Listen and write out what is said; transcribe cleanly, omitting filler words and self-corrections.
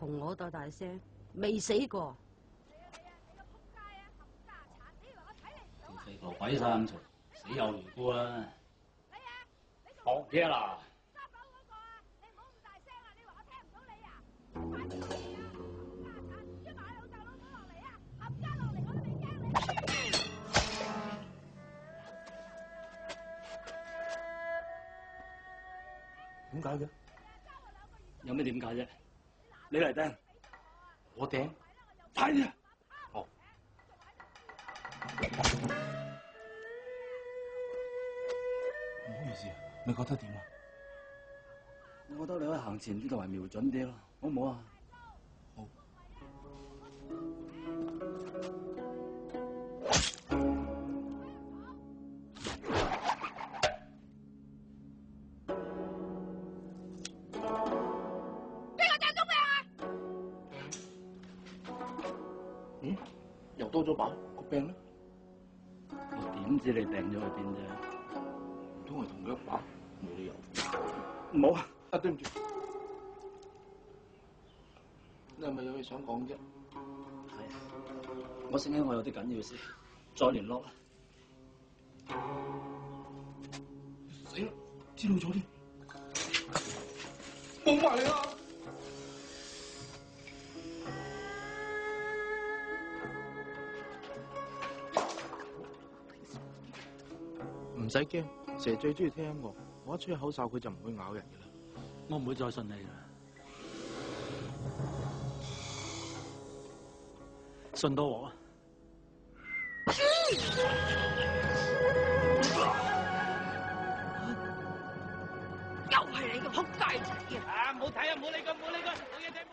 同我鬥大聲，未死過。條肥婆鬼晒咁嘈，死有餘辜啦！學嘢啦！點解嘅？有咩點解啫？你嚟掟，我掟，快啲啊！哦。唔好意思啊，你覺得點啊？我覺得你可以行前啲同埋瞄準啲咯，好唔好啊？好。嗯？又多咗把個柄咧？我點知你掟咗去邊啫？唔通係同一把？冇理由。唔好啊！啊，對唔住。你係咪有嘢想講啫？係啊，我醒起我有啲緊要事，再聯絡啦。死啦！知道咗添，冇埋你啦！唔使驚，蛇最中意聽音樂，我一吹口哨佢就唔會咬人嘅啦。我唔會再信你啦，信到我啊！又係你個仆街仔啊！啊，唔好睇啊，唔好理佢，唔好理佢，冇嘢睇。